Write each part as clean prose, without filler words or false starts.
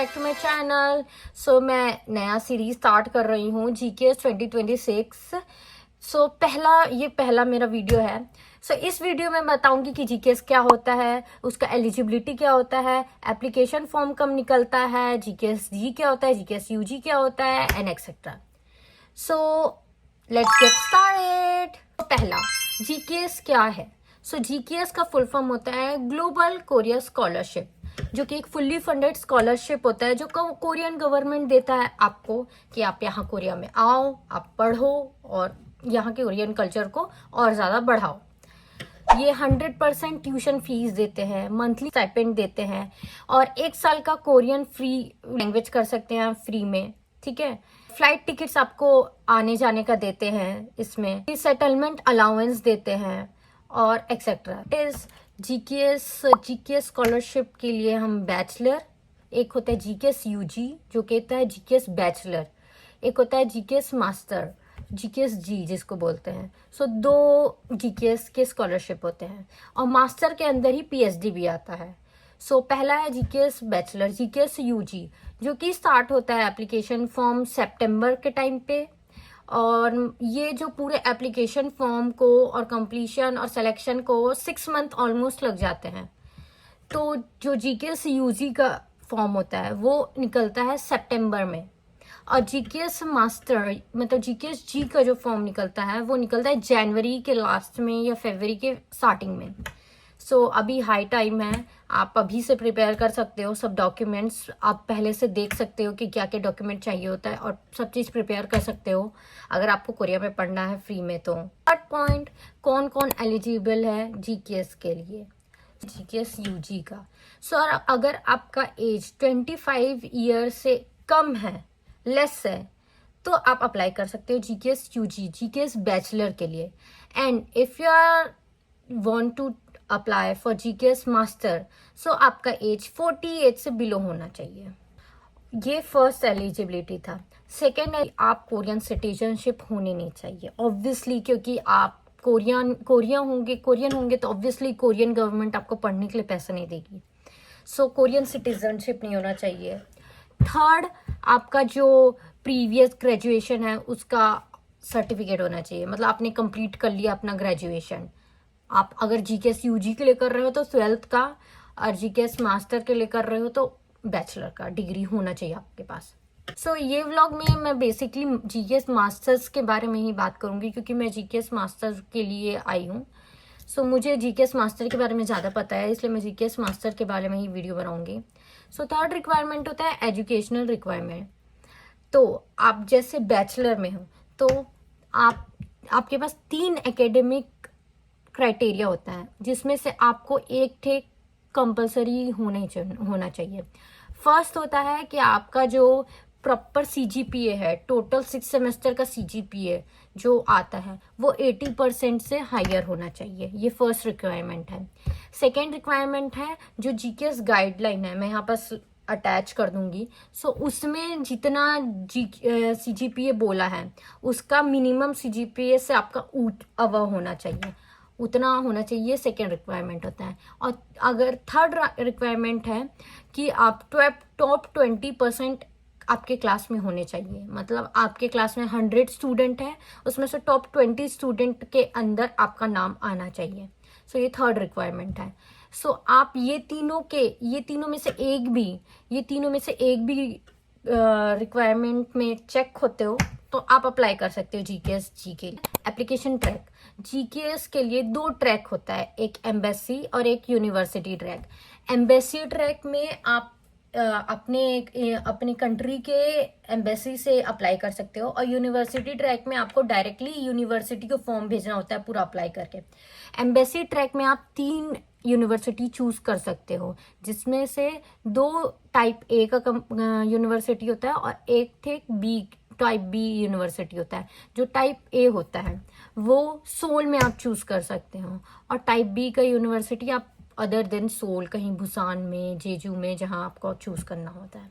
Back to my channel. So मैं नया series start कर रही हूँ जीके 2026। पहला मेरा वीडियो है। इस वीडियो में बताऊंगी कि जीकेएस क्या होता है, उसका एलिजिबिलिटी क्या होता है, एप्लीकेशन फॉर्म कब निकलता है, जीकेएस जी क्या होता है, जीकेएस यूजी क्या होता है and etcetera. So let's get started. पहला, जीकेएस क्या है? जीकेएस का फुल फॉर्म होता है ग्लोबल कोरियर स्कॉलरशिप, जो कि एक फुल्ली फंडेड स्कॉलरशिप होता है जो कोरियन गवर्नमेंट देता है आपको कि आप यहाँ कोरिया में आओ, आप पढ़ो और यहाँ के कोरियन कल्चर को और ज़्यादा बढ़ाओ। ये 100% ट्यूशन फीस देते हैं, मंथली स्टाइपेंड देते हैं और 1 साल का कोरियन फ्री लैंग्वेज कर सकते हैं फ्री में, ठीक है। फ्लाइट टिकट्स आपको आने जाने का देते हैं, इसमें सेटलमेंट अलाउंस देते हैं और एक्सेट्रा। इस जीकेएस स्कॉलरशिप के लिए हम बैचलर, एक होता है जीकेएस यूजी जो कहता है जीकेएस बैचलर, एक होता है जीकेएस मास्टर, जीकेएस जी जिसको बोलते हैं। 2 जीकेएस के स्कॉलरशिप होते हैं और मास्टर के अंदर ही पीएचडी भी आता है। पहला है जीकेएस बैचलर, जीकेएस यूजी, जो कि स्टार्ट होता है एप्लीकेशन फॉर्म सितंबर के टाइम पे, और ये जो पूरे एप्लीकेशन फॉर्म को और कंप्लीशन और सिलेक्शन को 6 मंथ ऑलमोस्ट लग जाते हैं। तो जो जीकेएस यूजी का फॉर्म होता है वो निकलता है सितंबर में, और जीकेएस मास्टर मतलब जीकेएस जी का जो फॉर्म निकलता है वो निकलता है जनवरी के लास्ट में या फरवरी के स्टार्टिंग में। अभी हाई टाइम है, आप अभी से प्रिपेयर कर सकते हो। सब डॉक्यूमेंट्स आप पहले से देख सकते हो कि क्या क्या डॉक्यूमेंट चाहिए होता है और सब चीज़ प्रिपेयर कर सकते हो अगर आपको कोरिया में पढ़ना है फ्री में। तो थर्ड पॉइंट, कौन कौन एलिजिबल है जीकेएस के लिए, जीकेएस यूजी का। अगर आपका एज 25 ईयर से कम है, लेस है, तो आप अप्लाई कर सकते हो जीकेएस यूजी, जीकेएस बैचलर के लिए। And if you are want to apply for GKS master, आपका एज 48 से बिलो होना चाहिए। ये फर्स्ट एलिजिबिलिटी था। सेकेंड है, आप कोरियन सिटीजनशिप होनी नहीं चाहिए ऑब्वियसली, क्योंकि आप कोरियन होंगे तो ऑब्वियसली कोरियन गवर्नमेंट आपको पढ़ने के लिए पैसा नहीं देगी। कोरियन सिटीजनशिप नहीं होना चाहिए। थर्ड, आपका जो प्रीवियस ग्रेजुएशन है उसका सर्टिफिकेट होना चाहिए, मतलब आपने कंप्लीट कर लिया अपना ग्रेजुएशन। आप अगर जीकेएस यूजी के लिए कर रहे हो तो 12th का, और जीकेएस मास्टर के लिए कर रहे हो तो बैचलर का डिग्री होना चाहिए आपके पास। ये व्लॉग में मैं बेसिकली जीकेएस मास्टर्स के बारे में ही बात करूंगी, क्योंकि मैं जीकेएस मास्टर के लिए आई हूँ। मुझे जीकेएस मास्टर के बारे में ज़्यादा पता है, इसलिए मैं जीकेएस मास्टर के बारे में ही वीडियो बनाऊंगी। थर्ड रिक्वायरमेंट होता है एजुकेशनल रिक्वायरमेंट। तो आप जैसे बैचलर में हो तो आपके पास 3 एकेडमिक क्राइटेरिया होता है, जिसमें से आपको एक थे कंपलसरी होना चाहिए। फर्स्ट होता है कि आपका जो प्रॉपर सीजीपीए है, टोटल 6 सेमेस्टर का सीजीपीए जो आता है वो 80% से हायर होना चाहिए। ये फर्स्ट रिक्वायरमेंट है। सेकेंड रिक्वायरमेंट है जो जीकेएस गाइडलाइन है, मैं यहाँ पर अटैच कर दूंगी। उसमें जितना सीजीपीए बोला है उसका मिनिमम सीजीपीए से आपका अबव होना चाहिए, उतना होना चाहिए। सेकेंड रिक्वायरमेंट होता है। और अगर थर्ड रिक्वायरमेंट है कि आप टॉप 20% आपके क्लास में होने चाहिए, मतलब आपके क्लास में 100 स्टूडेंट है, उसमें से टॉप 20 स्टूडेंट के अंदर आपका नाम आना चाहिए। ये थर्ड रिक्वायरमेंट है। आप ये तीनों में से एक भी रिक्वायरमेंट में चेक होते हो तो आप अप्लाई कर सकते हो जीकेएस जी के लिए। एप्लीकेशन ट्रैक, जीकेएस के लिए 2 ट्रैक होता है, एक एम्बेसी और एक यूनिवर्सिटी ट्रैक। एम्बेसी ट्रैक में आप अपने कंट्री के एम्बेसी से अप्लाई कर सकते हो, और यूनिवर्सिटी ट्रैक में आपको डायरेक्टली यूनिवर्सिटी को फॉर्म भेजना होता है पूरा अप्लाई करके। एम्बेसी ट्रैक में आप 3 यूनिवर्सिटी चूज कर सकते हो, जिसमें से 2 टाइप ए का यूनिवर्सिटी होता है और एक टाइप बी यूनिवर्सिटी होता है। जो टाइप ए होता है वो सोल में आप चूज कर सकते हो, और टाइप बी का यूनिवर्सिटी आप अदर देन सोल कहीं बुसान में, जेजू में, जहां आपको चूज करना होता है।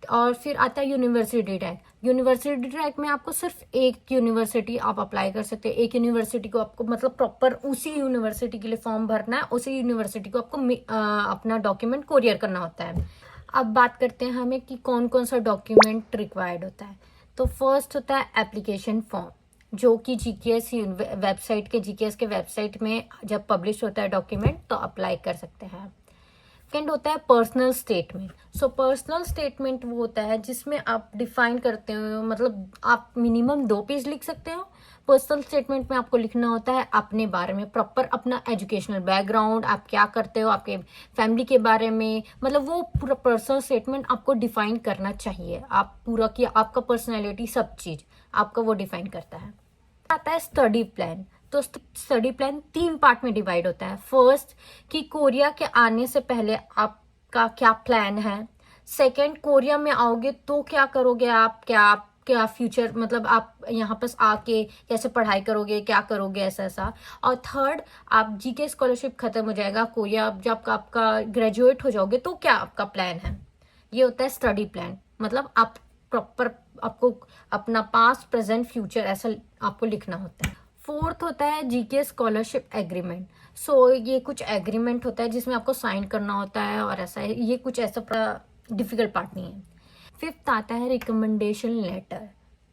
और फिर आता है यूनिवर्सिटी ट्रैक। यूनिवर्सिटी ट्रैक में आपको सिर्फ एक यूनिवर्सिटी आप अप्लाई कर सकते हैं। एक यूनिवर्सिटी को आपको मतलब प्रॉपर उसी यूनिवर्सिटी के लिए फॉर्म भरना है, उसी यूनिवर्सिटी को आपको अपना डॉक्यूमेंट कोरियर करना होता है। अब बात करते हैं हमें कि कौन कौन सा डॉक्यूमेंट रिक्वायर्ड होता है। तो फर्स्ट होता है एप्लीकेशन फॉर्म, जो कि जीकेएस वेबसाइट के जीकेएस के वेबसाइट में जब पब्लिश होता है डॉक्यूमेंट तो अप्लाई कर सकते हैं। सेकेंड होता है personal statement. So personal statement वो होता है जिसमें आप डिफाइन करते हो, मतलब आप मिनिमम 2 पेज लिख सकते हो। पर्सनल स्टेटमेंट में आपको लिखना होता है अपने बारे में, प्रॉपर अपना एजुकेशनल बैकग्राउंड, आप क्या करते हो, आपके फैमिली के बारे में, मतलब वो पूरा पर्सनल स्टेटमेंट आपको डिफाइन करना चाहिए। आप पूरा कि आपका पर्सनैलिटी सब चीज आपका वो डिफाइन करता है। आता है स्टडी प्लान। तो स्टडी प्लान 3 पार्ट में डिवाइड होता है। फर्स्ट कि कोरिया के आने से पहले आपका क्या प्लान है। सेकंड, कोरिया में आओगे तो क्या करोगे आप, क्या फ्यूचर, मतलब आप यहाँ पर आके कैसे पढ़ाई करोगे, क्या करोगे, ऐसा। और थर्ड, आप जीके स्कॉलरशिप खत्म हो जाएगा कोरिया, जब आपका ग्रेजुएट हो जाओगे तो क्या आपका प्लान है। ये होता है स्टडी प्लान, मतलब आप प्रॉपर आपको अपना पास्ट प्रेजेंट फ्यूचर ऐसा आपको लिखना होता है। फोर्थ होता है जीके स्कॉलरशिप एग्रीमेंट। सो ये कुछ एग्रीमेंट होता है जिसमें आपको साइन करना होता है और ऐसा है, ये कुछ ऐसा डिफिकल्ट पार्ट नहीं है। फिफ्थ आता है रिकमेंडेशन लेटर।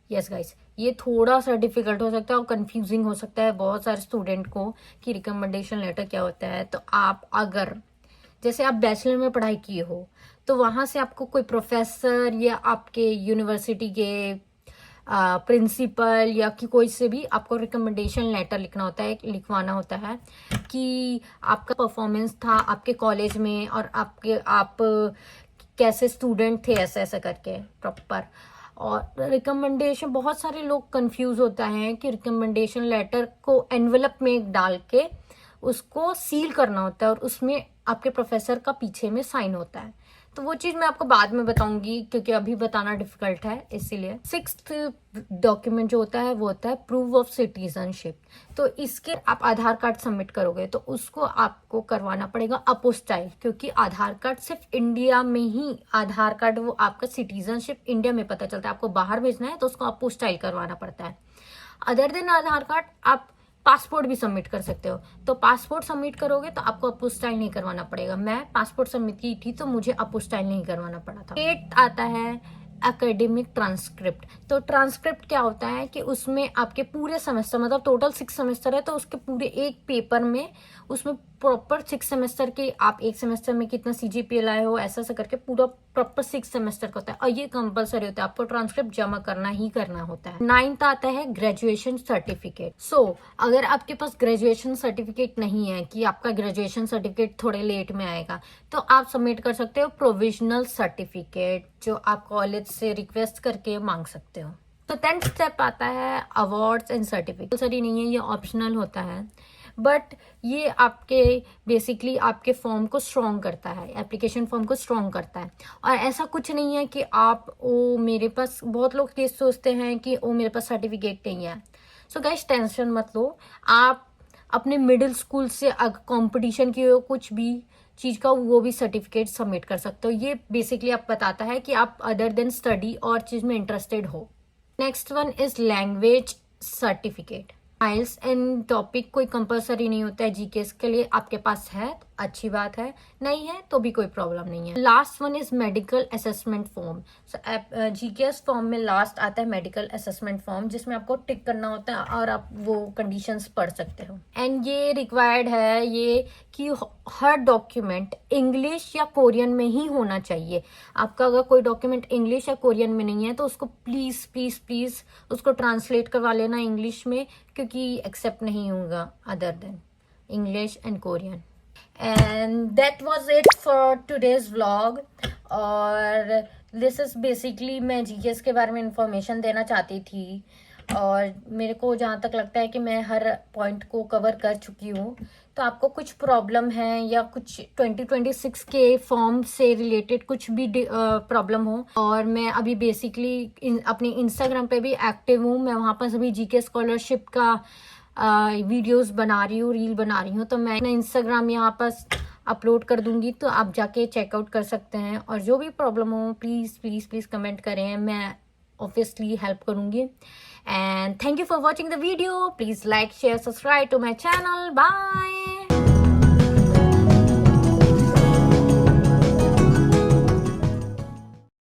यस गाइस, ये थोड़ा सा डिफिकल्ट हो सकता है और कंफ्यूजिंग हो सकता है बहुत सारे स्टूडेंट को कि रिकमेंडेशन लेटर क्या होता है। तो आप अगर जैसे आप बैचलर में पढ़ाई किए हो तो वहां से आपको कोई प्रोफेसर या आपके यूनिवर्सिटी के प्रिंसिपल या कि कोई से भी आपको रिकमेंडेशन लेटर लिखना होता है, लिखवाना होता है कि आपका परफॉर्मेंस था आपके कॉलेज में और आप कैसे स्टूडेंट थे, ऐसा ऐसा करके प्रॉपर। और रिकमेंडेशन, बहुत सारे लोग कंफ्यूज होता है कि रिकमेंडेशन लेटर को एनवेलप में डाल के उसको सील करना होता है और उसमें आपके प्रोफेसर का पीछे में साइन होता है। तो वो चीज मैं आपको बाद में बताऊंगी क्योंकि अभी बताना डिफिकल्ट है, इसीलिए। सिक्स्थ डॉक्यूमेंट जो होता है वो होता है प्रूफ ऑफ सिटीजनशिप। तो इसके आप आधार कार्ड सबमिट करोगे तो उसको आपको करवाना पड़ेगा अपोस्टाइल, क्योंकि आधार कार्ड सिर्फ इंडिया में ही आधार कार्ड, वो आपका सिटीजनशिप इंडिया में पता चलता है। आपको बाहर भेजना है तो उसको अपोस्टाइल करवाना पड़ता है। अदर देन आधार कार्ड आप पासपोर्ट भी सबमिट कर सकते हो। तो पासपोर्ट सबमिट करोगे तो आपको अपोस्टाइल नहीं करवाना पड़ेगा। मैं पासपोर्ट सबमिट की थी तो मुझे अपोस्टाइल नहीं करवाना पड़ा था। 8 आता है एकेडमिक ट्रांसक्रिप्ट। तो ट्रांसक्रिप्ट क्या होता है कि उसमें आपके पूरे सेमेस्टर, मतलब टोटल 6 सेमेस्टर है तो उसके पूरे एक पेपर में उसमें प्रॉपर 6 सेमेस्टर के आप एक सेमेस्टर में कितना सीजीपीए लाए हो, ऐसा ऐसा करके पूरा प्रॉपर 6 सेमेस्टर का होता है और ये कंपलसरी होता है, आपको ट्रांसक्रिप्ट जमा करना ही करना होता है। 9th आता है ग्रेजुएशन सर्टिफिकेट। सो अगर आपके पास ग्रेजुएशन सर्टिफिकेट नहीं है, कि आपका ग्रेजुएशन सर्टिफिकेट थोड़े लेट में आएगा, तो आप सबमिट कर सकते हो प्रोविजनल सर्टिफिकेट, जो आप कॉलेज से रिक्वेस्ट करके मांग सकते हो। तो 10th स्टेप आता है अवार्ड्स एंड सर्टिफिकेट। सॉरी नहीं है, ये ऑप्शनल होता है, बट ये आपके बेसिकली आपके फॉर्म को स्ट्रॉन्ग करता है, एप्लीकेशन फॉर्म को स्ट्रॉन्ग करता है। और ऐसा कुछ नहीं है कि आप मेरे पास, बहुत लोग ये सोचते हैं कि मेरे पास सर्टिफिकेट नहीं है। सो गाइस टेंशन मत लो, आप अपने मिडिल स्कूल से कंपटीशन की कुछ भी चीज का वो भी सर्टिफिकेट सबमिट कर सकते हो। ये बेसिकली आप बताता है कि आप अदर देन स्टडी और चीज में इंटरेस्टेड हो। Next one is language certificate. Files and topic कोई कंपलसरी नहीं होता है जीकेएस के लिए, आपके पास है अच्छी बात है, नहीं है तो भी कोई प्रॉब्लम नहीं है। Last one is medical assessment form. GKS form में लास्ट आता है मेडिकल असेसमेंट फॉर्म, जिसमें आपको टिक करना होता है और आप वो कंडीशंस पढ़ सकते हो। एंड ये रिक्वायर्ड है ये कि हर डॉक्यूमेंट इंग्लिश या कोरियन में ही होना चाहिए। आपका अगर कोई डॉक्यूमेंट इंग्लिश या कोरियन में नहीं है तो उसको प्लीज प्लीज प्लीज उसको ट्रांसलेट करवा लेना इंग्लिश में, क्योंकि एक्सेप्ट नहीं होगा other than English and Korean. And that was it for today's vlog। और this is basically मैं जीकेएस के बारे में इंफॉर्मेशन देना चाहती थी और मेरे को जहाँ तक लगता है कि मैं हर पॉइंट को कवर कर चुकी हूँ। तो आपको कुछ प्रॉब्लम है या कुछ 2026 के फॉर्म से रिलेटेड कुछ भी प्रॉब्लम हो, और मैं अभी बेसिकली अपने इंस्टाग्राम पे भी एक्टिव हूँ, मैं वहाँ पर सभी जीके स्कॉलरशिप का वीडियोस बना रही हूँ, रील बना रही हूँ। तो मैं अपना इंस्टाग्राम यहाँ पर अपलोड कर दूंगी, तो आप जाके चेकआउट कर सकते हैं। और जो भी प्रॉब्लम हो प्लीज़ प्लीज़ प्लीज़ कमेंट करें, मैं ऑब्वियसली हेल्प करूंगी। And thank you for watching the video. Please like share subscribe to my channel. Bye.